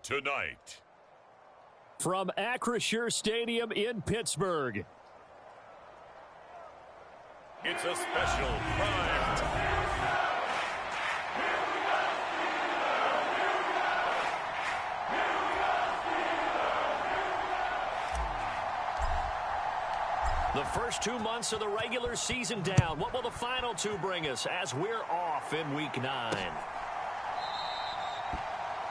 tonight. From Acrisure Stadium in Pittsburgh. It's a special prime time. The first 2 months of the regular season down. What will the final two bring us as we're off in Week 9?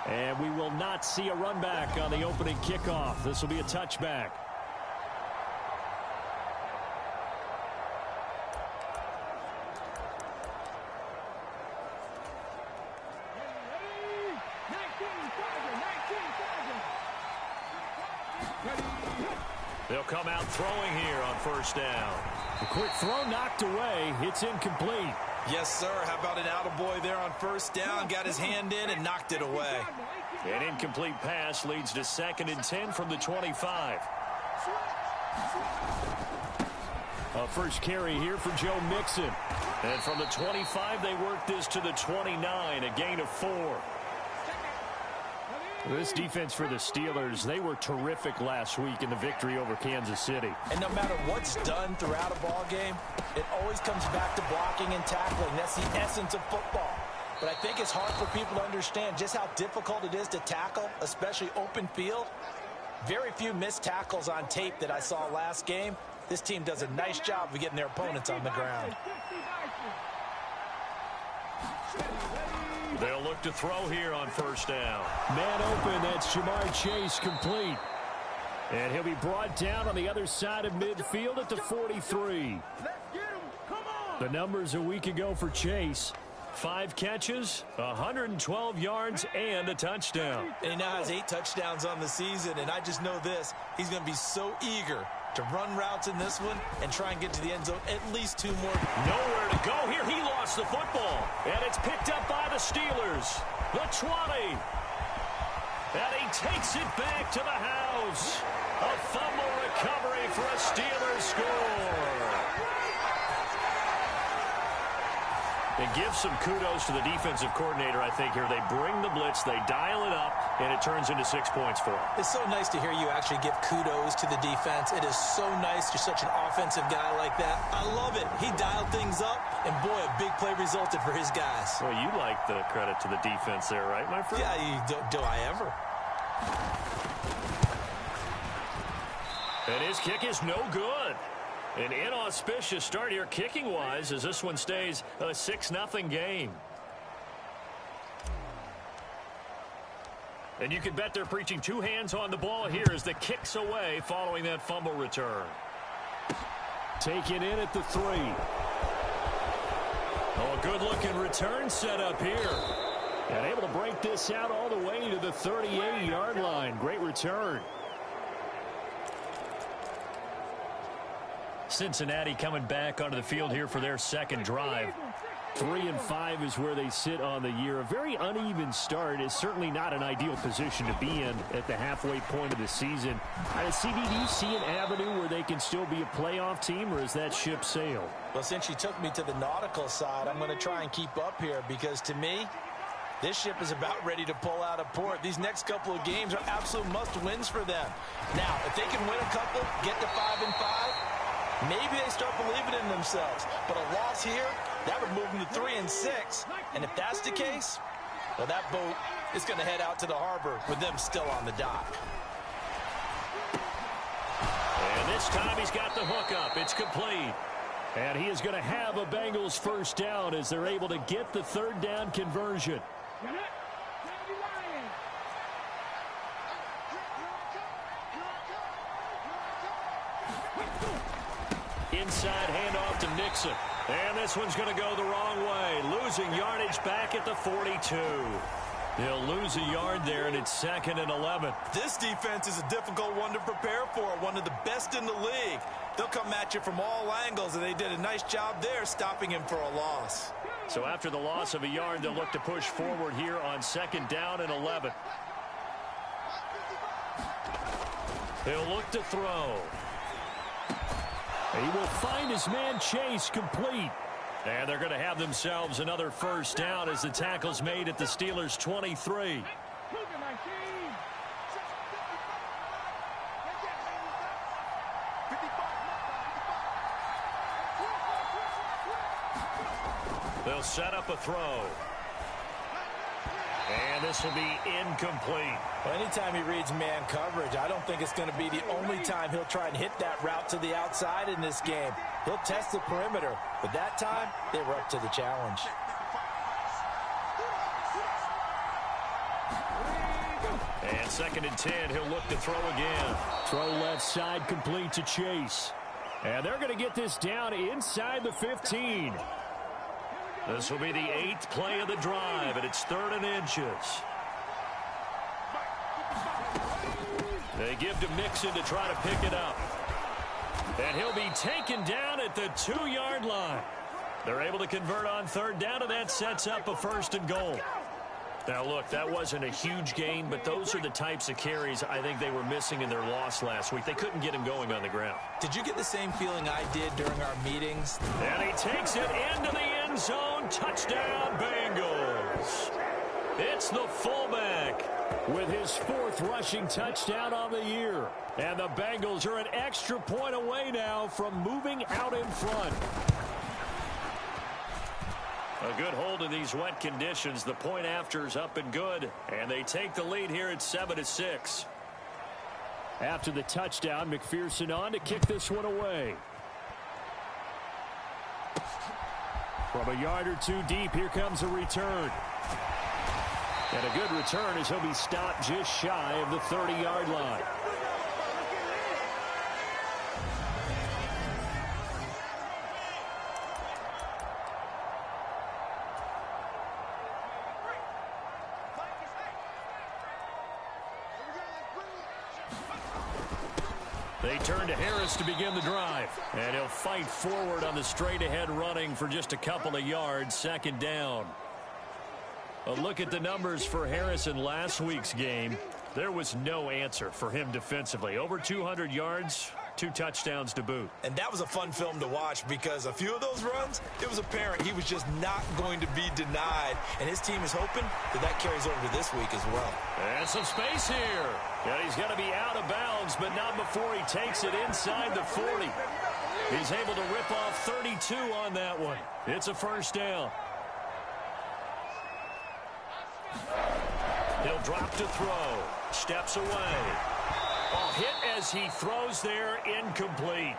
And we will not see a run back on the opening kickoff. This will be a touchback. They'll come out throwing here on first down. A quick throw knocked away. It's incomplete. Yes, sir. How about an attaboy there on first down? Got his hand in and knocked it away. An incomplete pass leads to 2nd and 10 from the 25. A first carry here for Joe Mixon. And from the 25, they work this to the 29, a gain of 4. This defense for the Steelers, they were terrific last week in the victory over Kansas City. And no matter what's done throughout a ball game, it always comes back to blocking and tackling. That's the essence of football. But I think it's hard for people to understand just how difficult it is to tackle, especially open field. Very few missed tackles on tape that I saw last game. This team does a nice job of getting their opponents on the ground. They'll look to throw here on first down. Man open, that's Jamar Chase complete. And he'll be brought down on the other side of midfield at the 43. The numbers a week ago for Chase. 5 catches, 112 yards, and a touchdown. And he now has 8 touchdowns on the season, and I just know this. He's going to be so eager to run routes in this one and try and get to the end zone at least 2 more. Nowhere to go here. He lost the football. And it's picked up by the Steelers. The 20. And he takes it back to the house. A fumble recovery for a Steelers score. And give some kudos to the defensive coordinator, I think, here. They bring the blitz, they dial it up, and it turns into 6 points for them. It's so nice to hear you actually give kudos to the defense. It is so nice. You're such an offensive guy like that. I love it. He dialed things up, and boy, a big play resulted for his guys. Well, you like the credit to the defense there, right, my friend? Yeah, do I ever? And his kick is no good. An inauspicious start here kicking-wise as this one stays a 6-0 game. And you can bet they're preaching 2 hands on the ball here as the kick's away following that fumble return. Taken in at the 3. Oh, a good-looking return set up here. And able to break this out all the way to the 38-yard line. Great return. Cincinnati coming back onto the field here for their second drive. 3-5 is where they sit on the year. A very uneven start is certainly not an ideal position to be in at the halfway point of the season. CD, do you see an avenue where they can still be a playoff team, or is that ship sailed? Well, since you took me to the nautical side, I'm going to try and keep up here because to me, this ship is about ready to pull out of port. These next couple of games are absolute must-wins for them. Now, if they can win a couple, get to 5-5, maybe they start believing in themselves. But a loss here, that would move them to 3-6. And if that's the case, well, that boat is going to head out to the harbor with them still on the dock. And this time he's got the hook up. It's complete. And he is going to have a Bengals first down as they're able to get the 3rd down conversion. Inside handoff to Nixon. And this one's going to go the wrong way. Losing yardage back at the 42. They'll lose a yard there, and it's 2nd and 11. This defense is a difficult one to prepare for, one of the best in the league. They'll come at you from all angles, and they did a nice job there stopping him for a loss. So after the loss of a yard, they'll look to push forward here on 2nd down and 11. They'll look to throw. He will find his man Chase complete. And they're going to have themselves another first down as the tackle's made at the Steelers' 23. They'll set up a throw. And this will be incomplete. Well, anytime he reads man coverage, I don't think it's going to be the only time he'll try and hit that route to the outside in this game. He'll test the perimeter, but that time, they were up to the challenge. And 2nd and 10, he'll look to throw again. Throw left side, complete to Chase. And they're going to get this down inside the 15. This will be the 8th play of the drive, and it's 3rd and inches. They give to Mixon to try to pick it up. And he'll be taken down at the 2-yard line. They're able to convert on 3rd down, and that sets up a 1st and goal. Now, look, that wasn't a huge gain, but those are the types of carries I think they were missing in their loss last week. They couldn't get him going on the ground. Did you get the same feeling I did during our meetings? And he takes it into the end zone. Touchdown, Bengals. It's the fullback with his 4th rushing touchdown on the year. And the Bengals are an extra point away now from moving out in front. A good hold in these wet conditions. The point after is up and good. And they take the lead here at 7-6. After the touchdown, McPherson on to kick this one away. From a yard or two deep, here comes a return. And a good return as he'll be stopped just shy of the 30-yard line. They turn to Harris to begin the drive. And he'll fight forward on the straight-ahead running for just a couple of yards. 2nd down. A look at the numbers for Harris in last week's game. There was no answer for him defensively. Over 200 yards, 2 touchdowns to boot. And that was a fun film to watch because a few of those runs, it was apparent he was just not going to be denied. And his team is hoping that carries over to this week as well. And some space here. And he's going to be out of bounds, but not before he takes it inside the 40. He's able to rip off 32 on that one. It's a 1st down. He'll drop to throw. Steps away. Hit as he throws there, incomplete.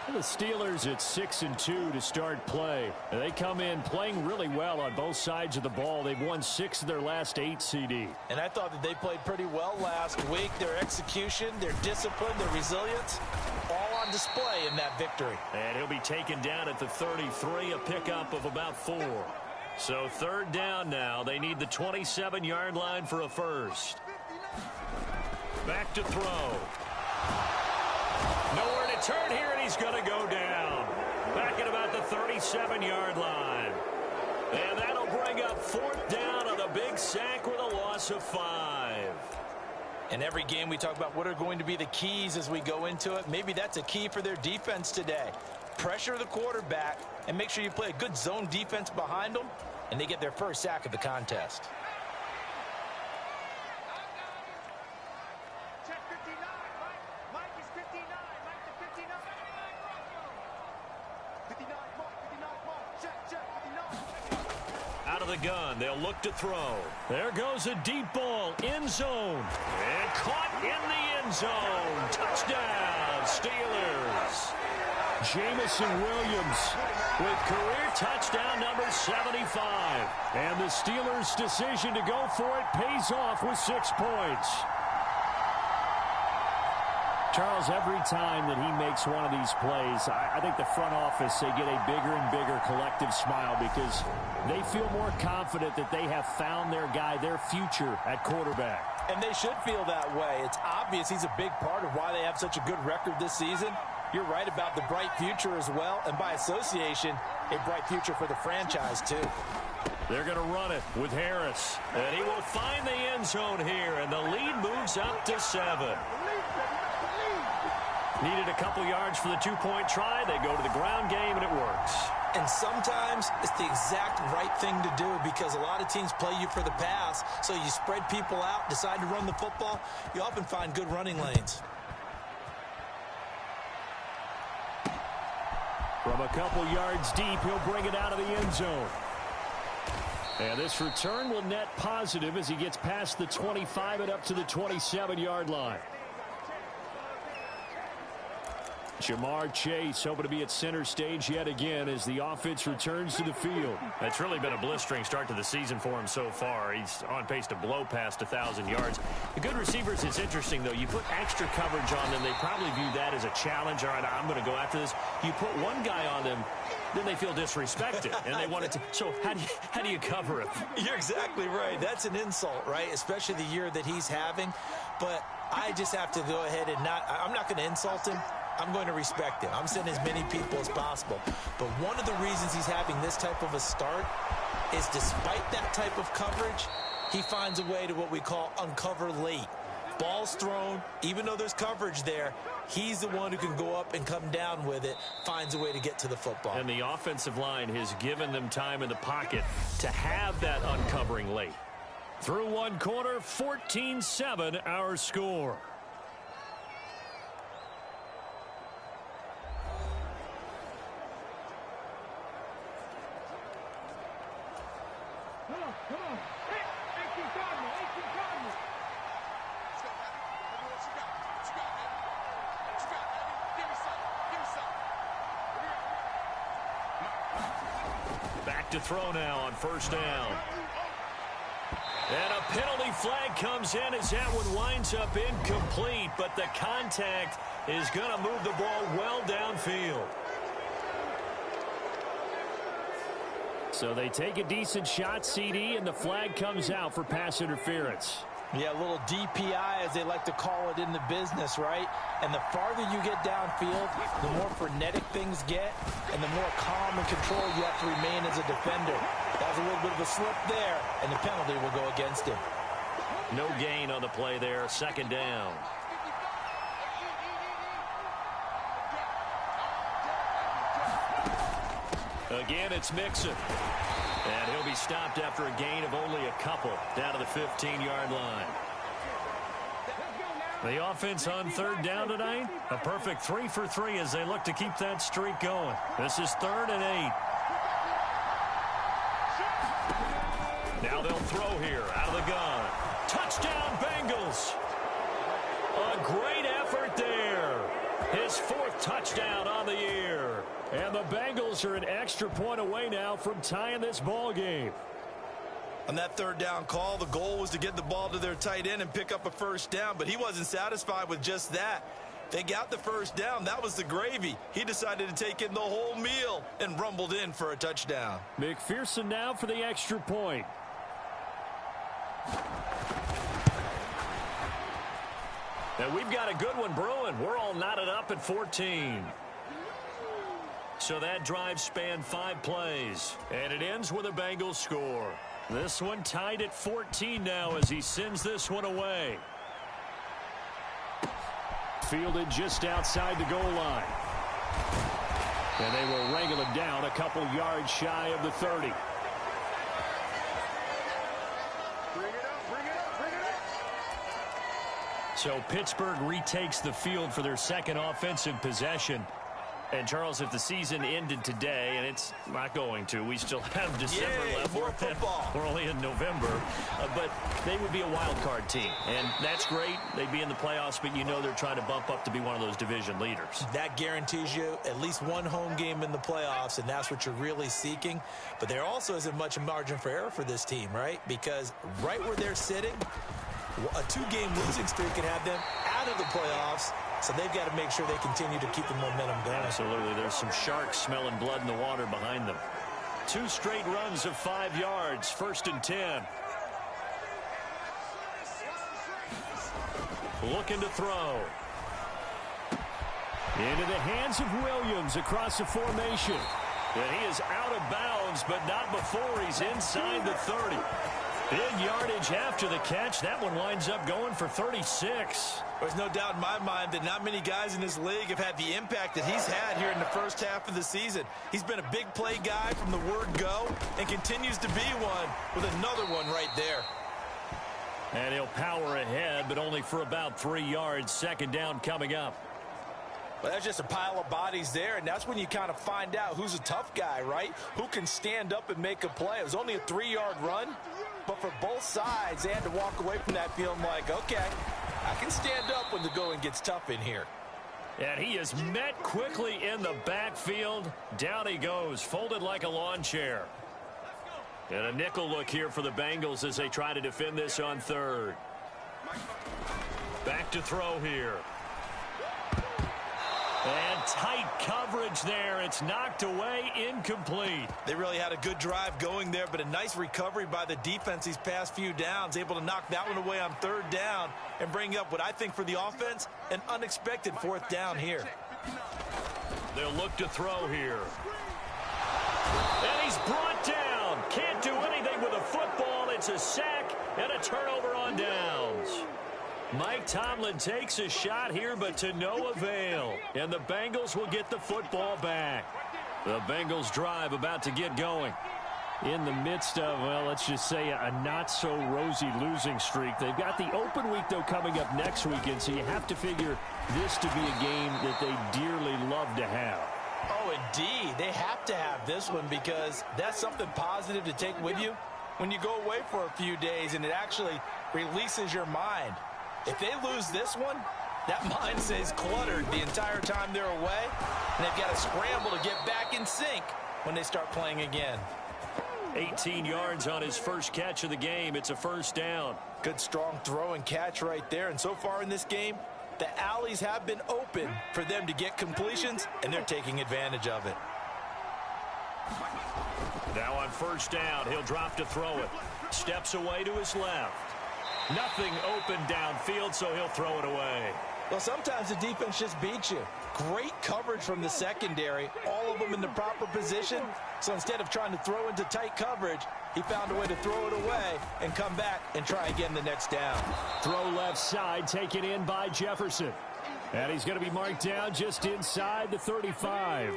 The Steelers at 6-2 to start play. They come in playing really well on both sides of the ball. They've won 6 of their last 8 CD. And I thought that they played pretty well last week. Their execution, their discipline, their resilience, all on display in that victory. And he'll be taken down at the 33, a pickup of about 4. So 3rd down now. They need the 27-yard line for a 1st. Back to throw. Nowhere to turn here, and he's going to go down. Back at about the 37-yard line. And that'll bring up 4th down on a big sack with a loss of 5. In every game we talk about what are going to be the keys as we go into it. Maybe that's a key for their defense today. Pressure the quarterback and make sure you play a good zone defense behind them, and they get their 1st sack of the contest. Out of the gun, they'll look to throw. There goes a deep ball, end zone. And caught in the end zone. Touchdown, Steelers. Jamison Williams with career touchdown number 75. And the Steelers' decision to go for it pays off with 6 points. Charles, every time that he makes one of these plays, I think the front office, they get a bigger and bigger collective smile because they feel more confident that they have found their guy, their future at quarterback. And they should feel that way. It's obvious he's a big part of why they have such a good record this season. You're right about the bright future as well, and by association, a bright future for the franchise too. They're going to run it with Harris, and he will find the end zone here, and the lead moves up to 7. Needed a couple yards for the 2-point try. They go to the ground game, and it works. And sometimes it's the exact right thing to do because a lot of teams play you for the pass. So you spread people out, decide to run the football. You often find good running lanes. From a couple yards deep, he'll bring it out of the end zone. And this return will net positive as he gets past the 25 and up to the 27-yard line. Jamar Chase hoping to be at center stage yet again as the offense returns to the field. It's really been a blistering start to the season for him so far. He's on pace to blow past 1,000 yards. The good receivers, it's interesting, though. You put extra coverage on them, they probably view that as a challenge. All right, I'm going to go after this. You put one guy on them, then they feel disrespected, and they want it to. So how do you cover it? You're exactly right. That's an insult, right? Especially the year that he's having. But I just have to go ahead and I'm not going to insult him. I'm going to respect him. I'm sending as many people as possible. But one of the reasons he's having this type of a start is despite that type of coverage, he finds a way to what we call uncover late. Ball's thrown, even though there's coverage there, he's the one who can go up and come down with it, finds a way to get to the football. And the offensive line has given them time in the pocket to have that uncovering late. Through one quarter, 14-7 our score. Come on. Hey, keep guarding me. Hey, keep guarding me. What you got? What you got, man? What you got, baby? Give me some. Give me some. Back to throw now on first down. And a penalty flag comes in as that one winds up incomplete, but the contact is going to move the ball well downfield. So they take a decent shot, CD, and the flag comes out for pass interference. Yeah, a little DPI, as they like to call it in the business, right? And the farther you get downfield, the more frenetic things get, and the more calm and control you have to remain as a defender. That was a little bit of a slip there, and the penalty will go against him. No gain on the play there, second down. Again, it's Mixon. And he'll be stopped after a gain of only a couple down to the 15-yard line. The offense on third down tonight, a perfect 3 for 3 as they look to keep that streak going. This is 3rd and 8. Now they'll throw here out of the gun. Touchdown, Bengals. A great effort there. His 4th touchdown on the year. And the Bengals are an extra point away now from tying this ball game. On that third down call, the goal was to get the ball to their tight end and pick up a first down, but he wasn't satisfied with just that. They got the first down. That was the gravy. He decided to take in the whole meal and rumbled in for a touchdown. McPherson now for the extra point. And we've got a good one brewing. We're all knotted up at 14. So that drive spanned 5 plays. And it ends with a Bengals score. This one tied at 14 now as he sends this one away. Fielded just outside the goal line. And they will wrangle him down a couple yards shy of the 30. So Pittsburgh retakes the field for their second offensive possession. And, Charles, if the season ended today, and it's not going to, we still have December left. More football. We're only in November. But they would be a wild card team. And that's great. They'd be in the playoffs, but you know they're trying to bump up to be one of those division leaders. That guarantees you at least one home game in the playoffs, and that's what you're really seeking. But there also isn't much margin for error for this team, right? Because right where they're sitting, a 2-game losing streak can have them out of the playoffs. So they've got to make sure they continue to keep the momentum going. Absolutely. There's some sharks smelling blood in the water behind them. 2 straight runs of 5 yards. 1st and 10. Looking to throw. Into the hands of Williams across the formation. And he is out of bounds, but not before he's inside the 30. Big yardage after the catch. That one winds up going for 36. There's no doubt in my mind that not many guys in this league have had the impact that he's had here in the first half of the season. He's been a big play guy from the word go and continues to be one with another one right there. And he'll power ahead, but only for about 3 yards. Second down coming up. Well, that's just a pile of bodies there, and that's when you kind of find out who's a tough guy, right? Who can stand up and make a play. It was only a 3-yard run, but for both sides, they had to walk away from that feeling like, okay, I can stand up when the going gets tough in here. And he is met quickly in the backfield. Down he goes, folded like a lawn chair. And a nickel look here for the Bengals as they try to defend this on third. Back to throw here. And tight coverage there. It's knocked away, incomplete. They really had a good drive going there, but a nice recovery by the defense these past few downs, able to knock that one away on third down and bring up what I think for the offense, an unexpected fourth down here. They'll look to throw here. And he's brought down. Can't do anything with a football. It's a sack and a turnover on downs. Mike Tomlin takes a shot here, but to no avail. And the Bengals will get the football back. The Bengals drive about to get going. In the midst of, well, let's just say a not-so-rosy losing streak. They've got the open week, though, coming up next weekend, so you have to figure this to be a game that they dearly love to have. Oh, indeed. They have to have this one because that's something positive to take with you when you go away for a few days, and it actually releases your mind. If they lose this one, that mind stays cluttered the entire time they're away, and they've got to scramble to get back in sync when they start playing again. 18 yards on his first catch of the game. It's a first down. Good, strong throw and catch right there. And so far in this game, the alleys have been open for them to get completions, and they're taking advantage of it. Now on first down, he'll drop to throw it. Steps away to his left. Nothing open downfield, so he'll throw it away. Well, sometimes the defense just beats you. Great coverage from the secondary, all of them in the proper position. So instead of trying to throw into tight coverage, he found a way to throw it away and come back and try again the next down. Throw left side, taken in by Jefferson. And he's going to be marked down just inside the 35.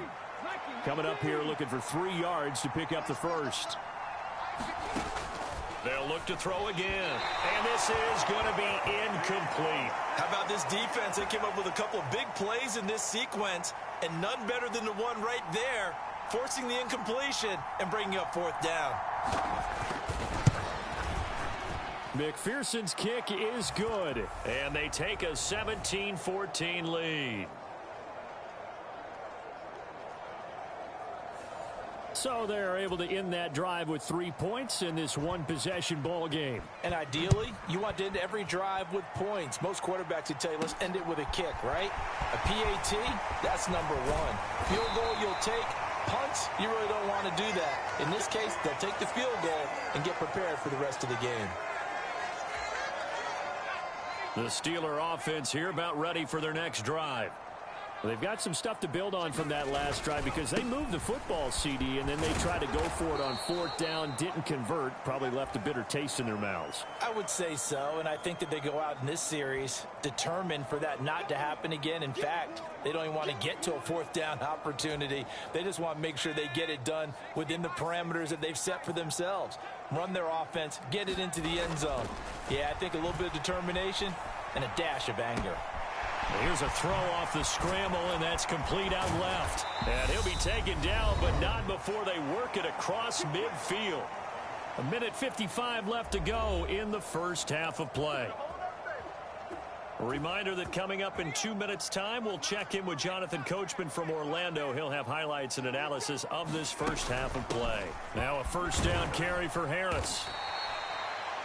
Coming up here looking for 3 yards to pick up the first. They'll look to throw again. And this is going to be incomplete. How about this defense? They came up with a couple of big plays in this sequence, and none better than the one right there, forcing the incompletion and bringing up fourth down. McPherson's kick is good. And they take a 17-14 lead. So they're able to end that drive with 3 points in this one-possession ball game. And ideally, you want to end every drive with points. Most quarterbacks would tell you, let's end it with a kick, right? A PAT, that's number one. Field goal you'll take. Punts, you really don't want to do that. In this case, they'll take the field goal and get prepared for the rest of the game. The Steeler offense here about ready for their next drive. Well, they've got some stuff to build on from that last drive because they moved the football, CD, and then they tried to go for it on fourth down, didn't convert, probably left a bitter taste in their mouths. I would say so, and I think that they go out in this series determined for that not to happen again. In fact, they don't even want to get to a fourth down opportunity. They just want to make sure they get it done within the parameters that they've set for themselves. Run their offense, get it into the end zone. Yeah, I think a little bit of determination and a dash of anger. Here's a throw off the scramble, and that's complete out left. And he'll be taken down, but not before they work it across midfield. 1:55 left to go in the first half of play. A reminder that coming up in 2 minutes' time, we'll check in with Jonathan Coachman from Orlando. He'll have highlights and analysis of this first half of play. Now a first down carry for Harris.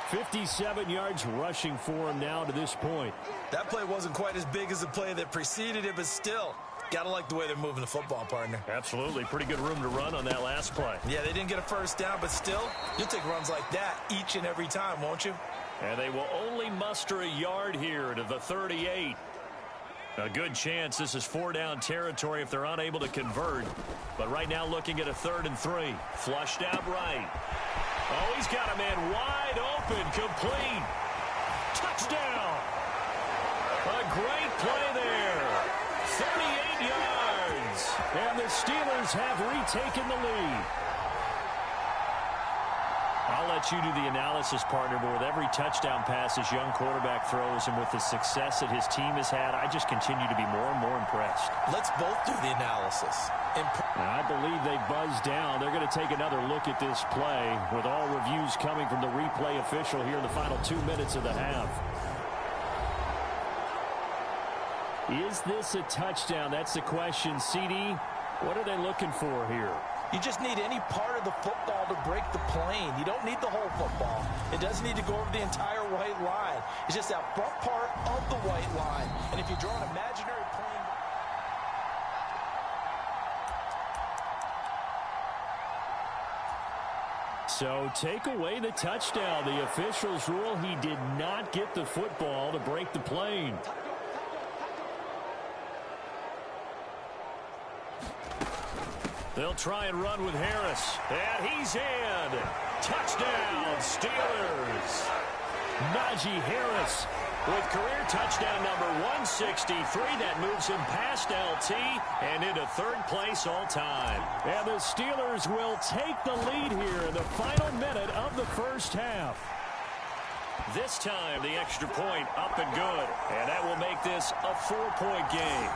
57 yards rushing for him now to this point. That play wasn't quite as big as the play that preceded it, but still, got to like the way they're moving the football, partner. Absolutely. Pretty good room to run on that last play. Yeah, they didn't get a first down, but still, you'll take runs like that each and every time, won't you? And they will only muster a yard here to the 38. A good chance this is 4-down territory if they're unable to convert. But right now looking at a 3rd and 3. Flushed out right. Oh, he's got a man wide open, complete. Touchdown. A great play there. 38 yards. And the Steelers have retaken the lead. I'll let you do the analysis, partner, but with every touchdown pass this young quarterback throws and with the success that his team has had, I just continue to be more and more impressed. Let's both do the analysis. I believe they buzzed down. They're going to take another look at this play with all reviews coming from the replay official here in the final 2 minutes of the half. Is this a touchdown? That's the question. CD, what are they looking for here? You just need any part of the football to break the plane. You don't need the whole football. It doesn't need to go over the entire white line. It's just that front part of the white line. And if you draw an imaginary plane... So take away the touchdown. The officials rule he did not get the football to break the plane. They'll try and run with Harris. And he's in. Touchdown, Steelers. Najee Harris with career touchdown number 163. That moves him past LT and into third place all time. And the Steelers will take the lead here in the final minute of the first half. This time, the extra point up and good. And that will make this a 4-point game.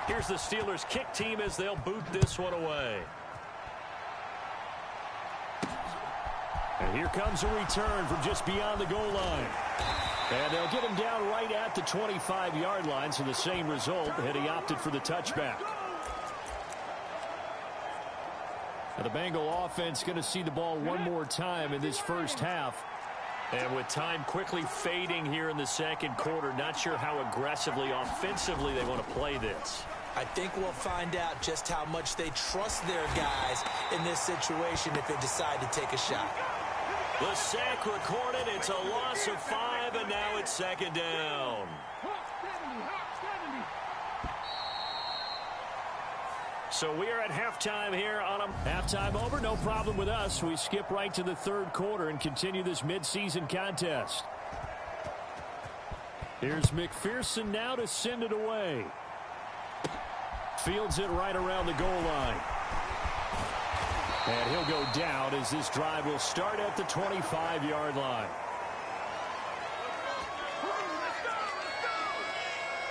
Here's the Steelers kick team as they'll boot this one away. And here comes a return from just beyond the goal line. And they'll get him down right at the 25-yard line, so the same result had he opted for the touchback. And the Bengal offense going to see the ball one more time in this first half. And with time quickly fading here in the second quarter, not sure how aggressively, offensively they want to play this. I think we'll find out just how much they trust their guys in this situation if they decide to take a shot. The sack recorded. It's a loss of 5, and now it's second down. So we are at halftime here on a halftime over. No problem with us. We skip right to the third quarter and continue this midseason contest. Here's McPherson now to send it away. Fields it right around the goal line. And he'll go down as this drive will start at the 25-yard line.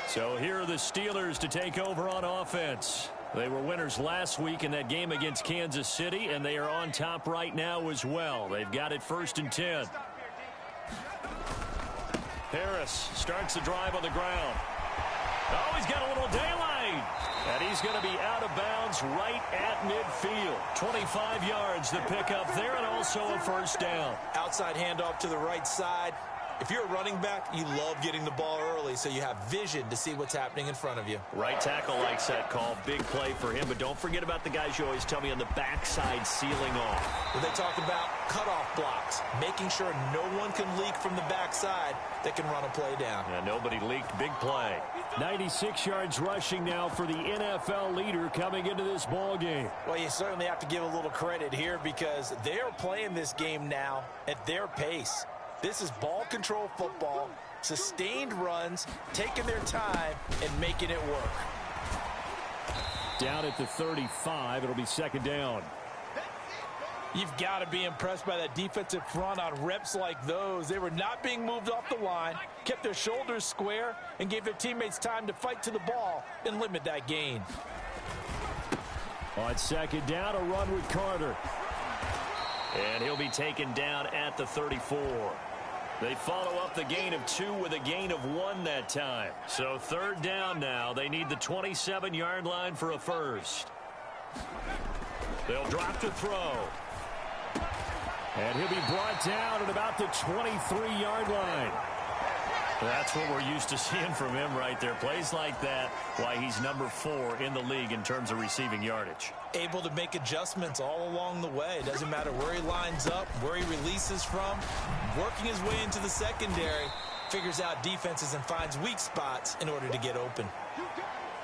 So here are the Steelers to take over on offense. They were winners last week in that game against Kansas City, and they are on top right now as well. They've got it 1st and 10. Harris starts the drive on the ground. Oh, he's got a little daylight. And he's going to be out of bounds right at midfield. 25 yards to pick up there, and also a first down. Outside handoff to the right side. If you're a running back, you love getting the ball early so you have vision to see what's happening in front of you. Right tackle likes that call. Big play for him, but don't forget about the guys you always tell me on the backside sealing off. When they talk about cutoff blocks, making sure no one can leak from the backside that can run a play down. Yeah, nobody leaked. Big play. 96 yards rushing now for the NFL leader coming into this ball game. Well, you certainly have to give a little credit here because they're playing this game now at their pace. This is ball control football, sustained runs, taking their time, and making it work. Down at the 35, it'll be second down. You've got to be impressed by that defensive front on reps like those. They were not being moved off the line, kept their shoulders square, and gave their teammates time to fight to the ball and limit that gain. On second down, a run with Carter. And he'll be taken down at the 34. They follow up the gain of 2 with a gain of 1 that time. So third down now. They need the 27-yard line for a first. They'll drop to throw. And he'll be brought down at about the 23-yard line. That's what we're used to seeing from him right there. Plays like that, why he's number 4 in the league in terms of receiving yardage. Able to make adjustments all along the way. Doesn't matter where he lines up, where he releases from. Working his way into the secondary, figures out defenses and finds weak spots in order to get open.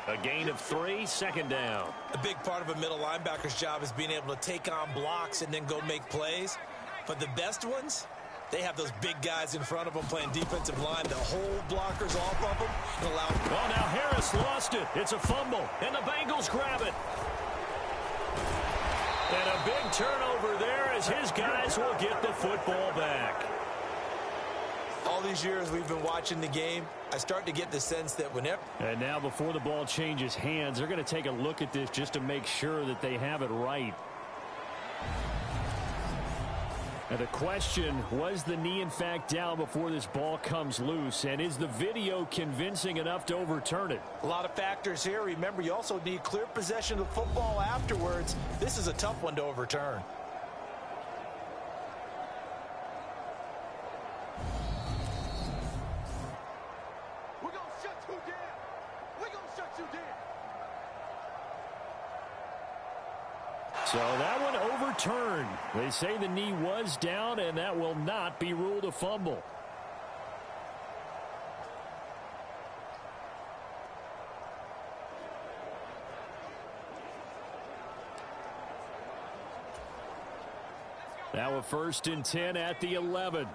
A gain of 3, second down. A big part of a middle linebacker's job is being able to take on blocks and then go make plays. But the best ones, they have those big guys in front of them playing defensive line that hold blockers off of them and allow. Oh, now Harris lost it. It's a fumble, and the Bengals grab it. And a big turnover there as his guys will get the football back. All these years we've been watching the game, I start to get the sense that whenever... And now before the ball changes hands, they're going to take a look at this just to make sure that they have it right. And the question, was the knee in fact down before this ball comes loose? And is the video convincing enough to overturn it? A lot of factors here. Remember, you also need clear possession of the football afterwards. This is a tough one to overturn. We're going to shut you down. We're going to shut you down. So that one overturned. They say the knee was down, and that will not be ruled a fumble. Now a 1st and 10 at the 11.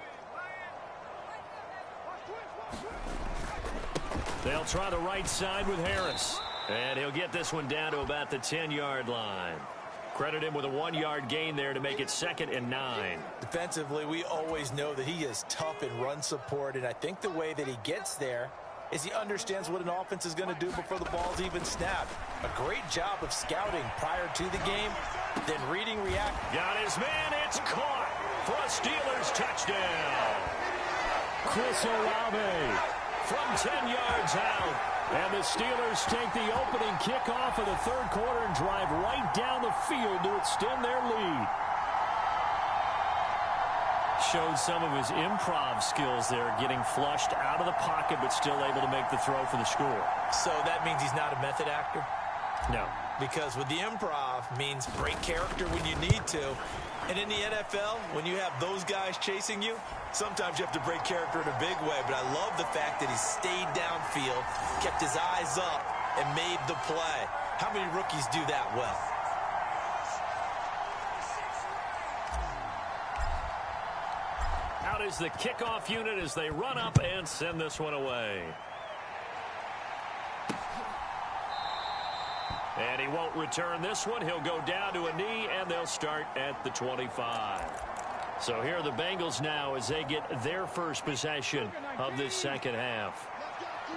They'll try the right side with Harris. And he'll get this one down to about the 10-yard line. Credit him with a 1-yard gain there to make it 2nd and 9. Defensively, we always know that he is tough in run support, and I think the way that he gets there is he understands what an offense is going to do before the ball's even snapped. A great job of scouting prior to the game, then reading, react. Got his man, it's caught for a Steelers touchdown. Chris Olave From 10 yards out. And the Steelers take the opening kickoff of the 3rd quarter and drive right down the field to extend their lead. Showed some of his improv skills there, getting flushed out of the pocket but still able to make the throw for the score. So that means he's not a method actor? No. Because with the improv means break character when you need to. And in the NFL, when you have those guys chasing you, sometimes you have to break character in a big way. But I love the fact that he stayed downfield, kept his eyes up, and made the play. How many rookies do that well? Out is the kickoff unit as they run up and send this one away. And he won't return this one. He'll go down to a knee, and they'll start at the 25. So here are the Bengals now as they get their first possession of this second half.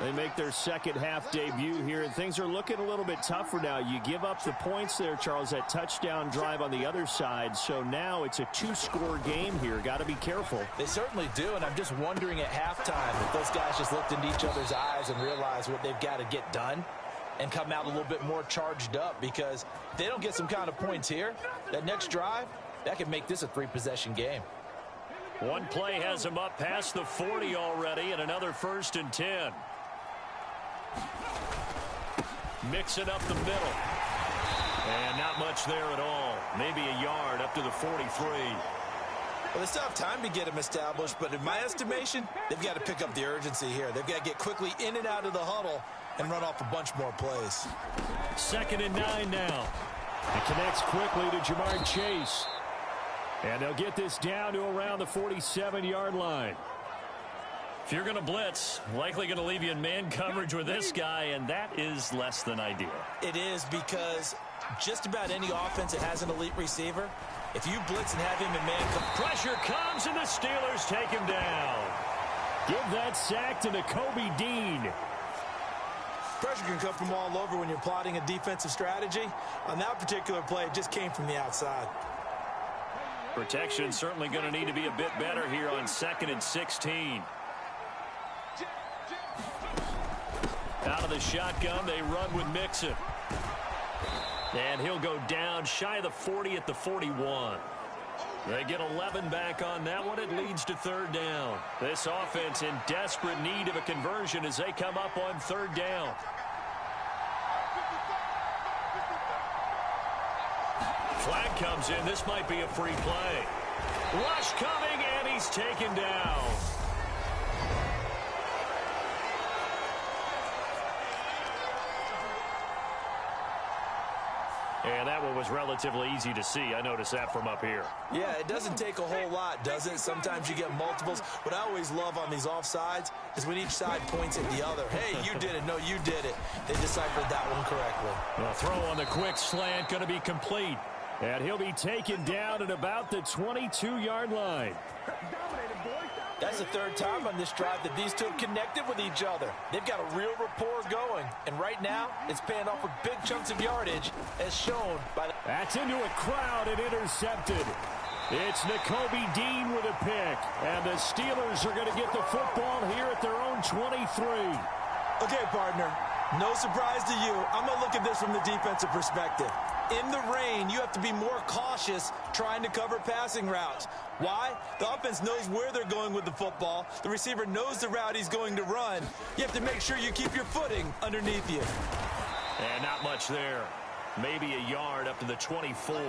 They make their second half debut here, and things are looking a little bit tougher now. You give up the points there, Charles, that touchdown drive on the other side. So now it's a 2-score game here. Got to be careful. They certainly do, and I'm just wondering at halftime if those guys just looked into each other's eyes and realized what they've got to get done and come out a little bit more charged up, because if they don't get some kind of points here, that next drive, that could make this a 3-possession game. One play has him up past the 40 already, and another 1st and 10. Mixing up the middle. And not much there at all. Maybe a yard up to the 43. Well, they still have time to get him established, but in my estimation, they've got to pick up the urgency here. They've got to get quickly in and out of the huddle and run off a bunch more plays. 2nd and 9 now. It connects quickly to Jamar Chase. And they'll get this down to around the 47-yard line. If you're going to blitz, likely going to leave you in man coverage with this guy, and that is less than ideal. It is, because just about any offense that has an elite receiver, if you blitz and have him in man coverage, pressure comes, and the Steelers take him down. Give that sack to Nakobe Dean. pressure can come from all over when you're plotting a defensive strategy. On that particular play, it just came from the outside. Protection certainly going to need to be a bit better here on 2nd and 16. Out of the shotgun, they run with Mixon. And he'll go down shy of the 40 at the 41. They get 11 back on that one. It leads to 3rd down. This offense in desperate need of a conversion as they come up on 3rd down. Flag comes in. This might be a free play. Rush coming, and he's taken down. was relatively easy to see. I noticed that from up here. Yeah, it doesn't take a whole lot, does it? Sometimes you get multiples. What I always love on these offsides is when each side points at the other. Hey, you did it. No, you did it. They deciphered that one correctly. The throw on the quick slant going to be complete. And he'll be taken down at about the 22-yard line. That's the third time on this drive that these two have connected with each other. They've got a real rapport going. And right now, it's paying off with big chunks of yardage, as shown by the... That's into a crowd and intercepted. It's Nakobe Dean with a pick. And the Steelers are going to get the football here at their own 23. Okay, partner, no surprise to you. I'm going to look at this from the defensive perspective. In the rain, you have to be more cautious trying to cover passing routes. Why? The offense knows where they're going with the football. The receiver knows the route he's going to run. You have to make sure you keep your footing underneath you. And not much there. Maybe a yard up to the 24.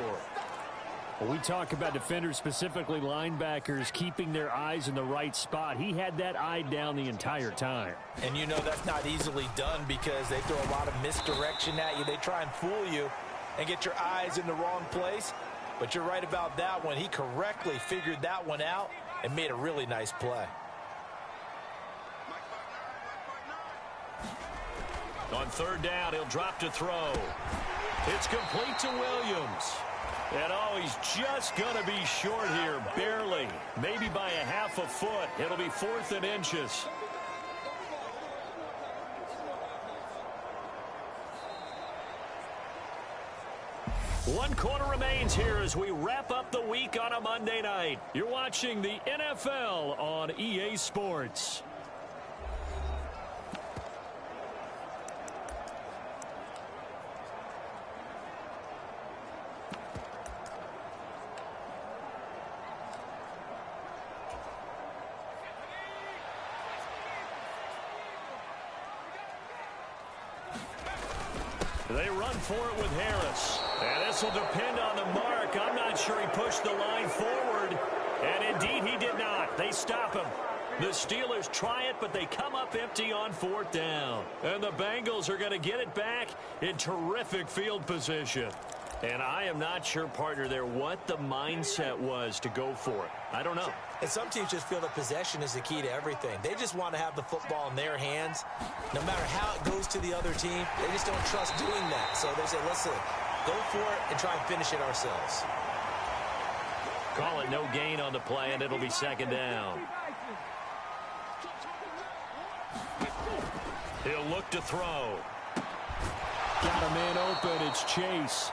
Well, we talk about defenders, specifically linebackers, keeping their eyes in the right spot. He had that eye down the entire time. And you know that's not easily done because they throw a lot of misdirection at you. They try and fool you and get your eyes in the wrong place. But you're right about that one. He correctly figured that one out and made a really nice play. On third down, he'll drop to throw. It's complete to Williams. And, oh, he's just going to be short here, barely. Maybe by a half a foot. It'll be 4th and inches. One quarter remains here as we wrap up the week on a Monday night. You're watching the NFL on EA Sports. They run for it with Harris. And this will depend on the mark. I'm not sure he pushed the line forward. And indeed, he did not. They stop him. The Steelers try it, but they come up empty on 4th down. And the Bengals are going to get it back in terrific field position. And I am not sure, partner, there what the mindset was to go for it. I don't know. And some teams just feel that possession is the key to everything. They just want to have the football in their hands. No matter how it goes to the other team, they just don't trust doing that. So they say, listen, go for it and try and finish it ourselves. Call it no gain on the play, and it'll be 2nd down. He'll look to throw. Got a man open. It's Chase.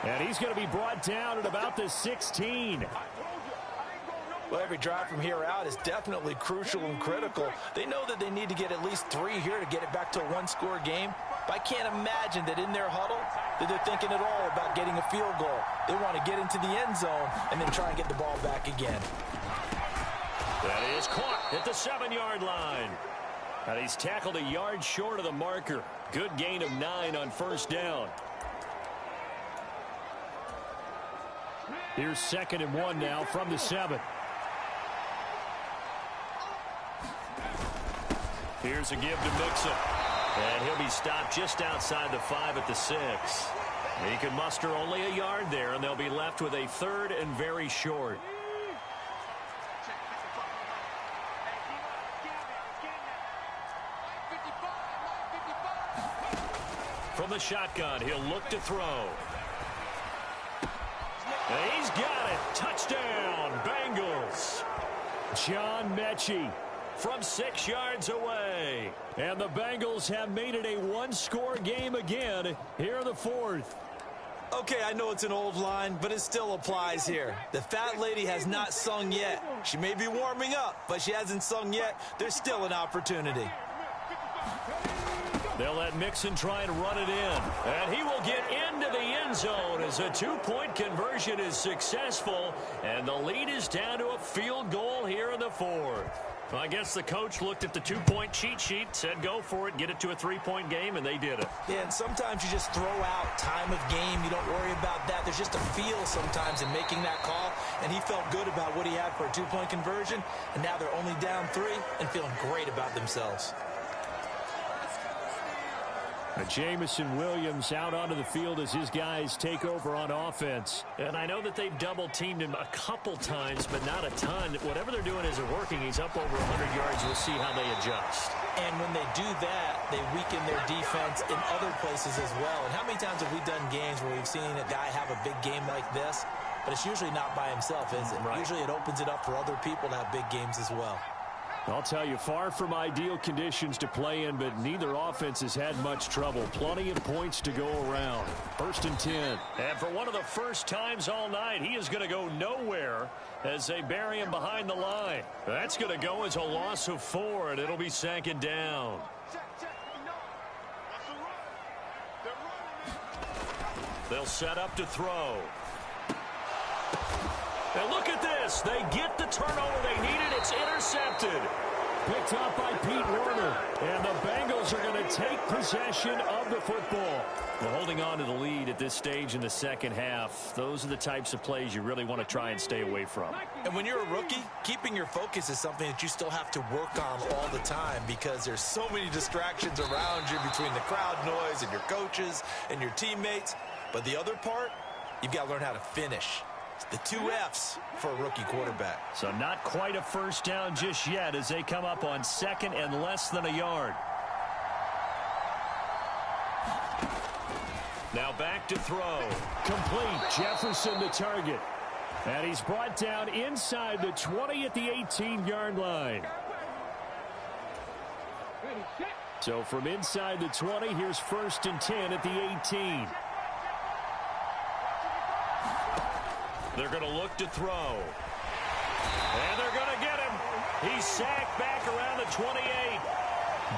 And he's going to be brought down at about the 16. Well, every drive from here out is definitely crucial and critical. They know that they need to get at least 3 here to get it back to a one-score game. But I can't imagine that in their huddle that they're thinking at all about getting a field goal. They want to get into the end zone and then try and get the ball back again. That is caught at the 7-yard line. And he's tackled a yard short of the marker. Good gain of 9 on 1st down. Here's 2nd and 1 now from the 7. Here's a give to Mixon. And he'll be stopped just outside the 5 at the 6. He can muster only a yard there, and they'll be left with a 3rd and very short. From the shotgun, he'll look to throw. And he's got it. Touchdown, Bengals. John Mechie from 6 yards away. And the Bengals have made it a one-score game again here in the 4th. Okay, I know it's an old line, but it still applies here. The fat lady has not sung yet. She may be warming up, but she hasn't sung yet. There's still an opportunity. They'll let Mixon try and run it in. And he will get into the end zone as a 2-point conversion is successful. And the lead is down to a field goal here in the 4th. Well, I guess the coach looked at the 2-point cheat sheet, said go for it, get it to a 3-point game, and they did it. Yeah, and sometimes you just throw out time of game. You don't worry about that. There's just a feel sometimes in making that call, and he felt good about what he had for a 2-point conversion, and now they're only down 3 and feeling great about themselves. Jamison Williams out onto the field as his guys take over on offense. And I know that they've double-teamed him a couple times, but not a ton. Whatever they're doing isn't working. He's up over 100 yards. We'll see how they adjust. And when they do that, they weaken their defense in other places as well. And how many times have we done games where we've seen a guy have a big game like this? But it's usually not by himself, is it? Right. Usually it opens it up for other people to have big games as well. I'll tell you, far from ideal conditions to play in, but neither offense has had much trouble. Plenty of points to go around. 1st and 10. And for one of the first times all night, he is going to go nowhere as they bury him behind the line. That's going to go as a loss of 4, and it'll be 2nd down. They'll set up to throw. And look at this. They get the turnover they needed. It's intercepted. Picked up by Pete Werner. And the Bengals are going to take possession of the football. Well, holding on to the lead at this stage in the second half, those are the types of plays you really want to try and stay away from. And when you're a rookie, keeping your focus is something that you still have to work on all the time because there's so many distractions around you between the crowd noise and your coaches and your teammates. But the other part, you've got to learn how to finish. The 2 F's for a rookie quarterback. So not quite a first down just yet as they come up on 2nd and less than a yard. Now back to throw. Complete. Jefferson the target. And he's brought down inside the 20 at the 18-yard line. So from inside the 20, here's 1st and 10 at the 18. They're going to look to throw. And they're going to get him. He's sacked back around the 28.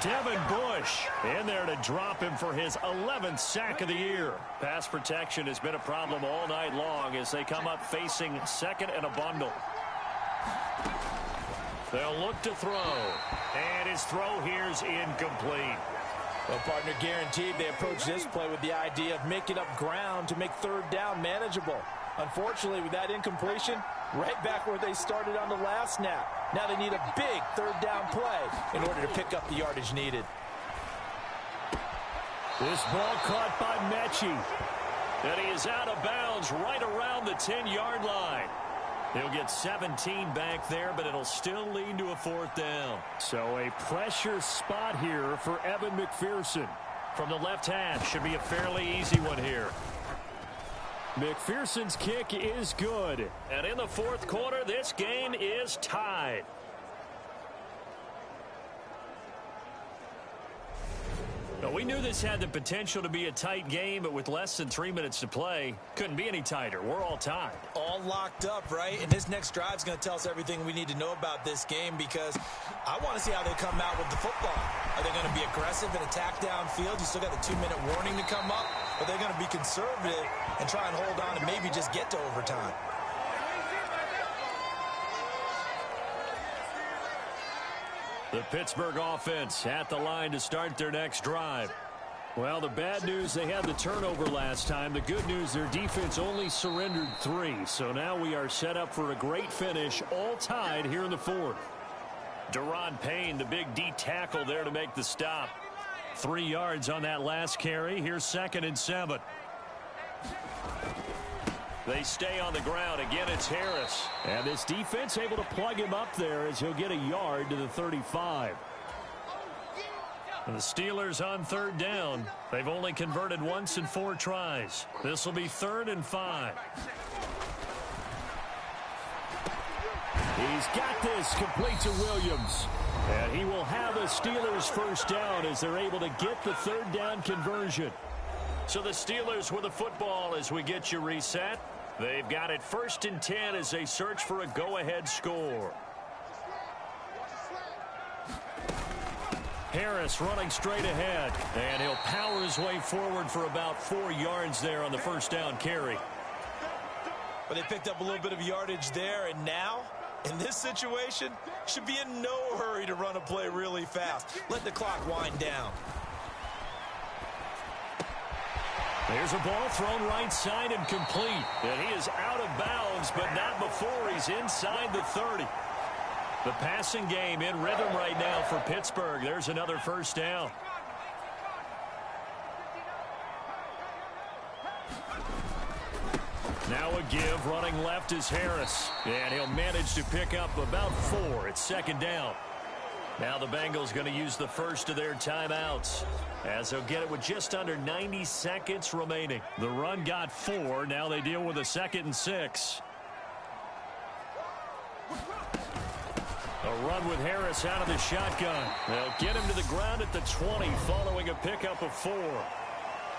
Devin Bush in there to drop him for his 11th sack of the year. Pass protection has been a problem all night long as they come up facing 2nd and a bundle. They'll look to throw. And his throw here's incomplete. Well, partner, guaranteed they approach this play with the idea of making up ground to make 3rd down manageable. Unfortunately, with that incompletion, right back where they started on the last snap. Now they need a big 3rd down play in order to pick up the yardage needed. This ball caught by Mechie. And he is out of bounds right around the 10-yard line. He'll get 17 back there, but it'll still lead to a 4th down. So a pressure spot here for Evan McPherson. From the left half, should be a fairly easy one here. McPherson's kick is good. And in the 4th quarter, this game is tied. Now, we knew this had the potential to be a tight game, but with less than 3 minutes to play, couldn't be any tighter. We're all tied. All locked up, right? And this next drive is going to tell us everything we need to know about this game because I want to see how they come out with the football. Are they going to be aggressive and attack downfield? You still got the 2-minute warning to come up. Or are they going to be conservative and try and hold on and maybe just get to overtime? The Pittsburgh offense at the line to start their next drive. Well, the bad news, they had the turnover last time. The good news, their defense only surrendered 3. So now we are set up for a great finish, all tied here in the 4th. Deron Payne, the big D tackle there to make the stop. 3 yards on that last carry. Here's 2nd and 7. They stay on the ground. Again, it's Harris. And this defense able to plug him up there as he'll get a yard to the 35. And the Steelers on 3rd down. They've only converted once in 4 tries. This will be 3rd and 5. He's got this complete to Williams. And he will have a Steelers 1st down as they're able to get the 3rd down conversion. So the Steelers with the football as we get you reset. They've got it 1st and 10 as they search for a go-ahead score. Harris running straight ahead. And he'll power his way forward for about 4 yards there on the 1st down carry. But they picked up a little bit of yardage there, and now, in this situation, should be in no hurry to run a play really fast. Let the clock wind down. There's a ball thrown right side and complete. And he is out of bounds, but not before he's inside the 30. The passing game in rhythm right now for Pittsburgh. There's another 1st down. Now a give. Running left is Harris. And he'll manage to pick up about 4. It's second down. Now the Bengals going to use the first of their timeouts, as they'll get it with just under 90 seconds remaining. The run got 4. Now they deal with a 2nd and 6. A run with Harris out of the shotgun. They'll get him to the ground at the 20 following a pickup of 4.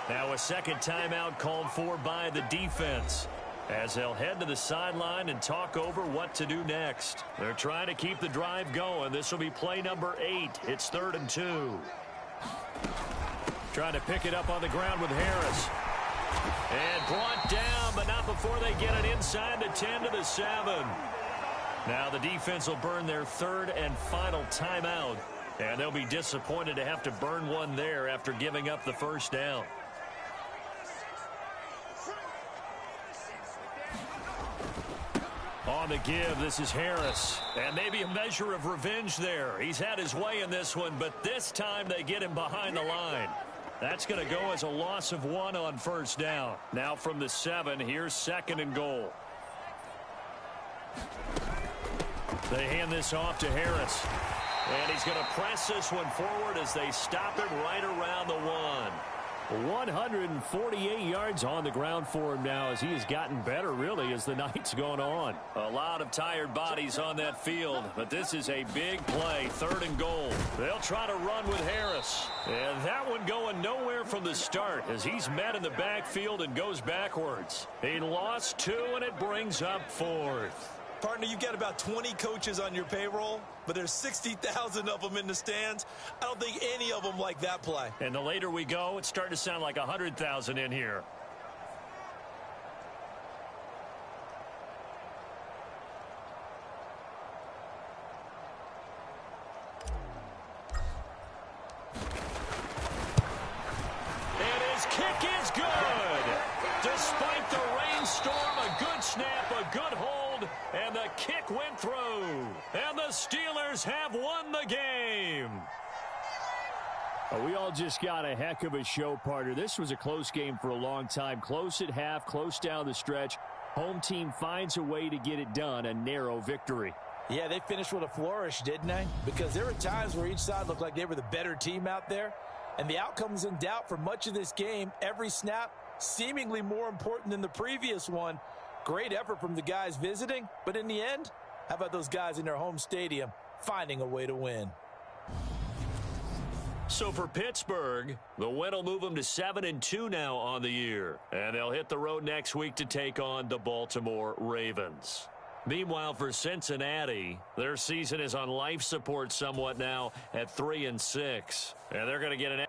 Now a second timeout called for by the defense, as they'll head to the sideline and talk over what to do next. They're trying to keep the drive going. This will be play number 8. It's 3rd and 2. Trying to pick it up on the ground with Harris. And brought down, but not before they get it inside the 10 to the 7. Now the defense will burn their 3rd and final timeout, and they'll be disappointed to have to burn one there after giving up the first down. On the give, this is Harris. And maybe a measure of revenge there. He's had his way in this one, but this time they get him behind the line. That's going to go as a loss of 1 on first down. Now from the 7, here's 2nd and goal. They hand this off to Harris. And he's going to press this one forward as they stop it right around the 1. 148 yards on the ground for him now, as he has gotten better, really, as the night's gone on. A lot of tired bodies on that field, but this is a big play, 3rd and goal. They'll try to run with Harris. And that one going nowhere from the start, as he's met in the backfield and goes backwards. He lost 2, and it brings up 4th. Partner, you've got about 20 coaches on your payroll, but there's 60,000 of them in the stands. I don't think any of them like that play. And the later we go, it's starting to sound like 100,000 in here. And his kick is good. Despite the rainstorm, a good snap, a good hold, and the kick went through. And the Steelers have won the game. We all just got a heck of a show, partner. This was a close game for a long time. Close at half, close down the stretch. Home team finds a way to get it done, a narrow victory. Yeah, they finished with a flourish, didn't they? Because there were times where each side looked like they were the better team out there. And the outcome was in doubt for much of this game. Every snap seemingly more important than the previous one. Great effort from the guys visiting, but in the end, how about those guys in their home stadium finding a way to win? So for Pittsburgh, the win will move them to 7-2 now on the year. And they'll hit the road next week to take on the Baltimore Ravens. Meanwhile, for Cincinnati, their season is on life support somewhat now at 3-6. And they're going to get an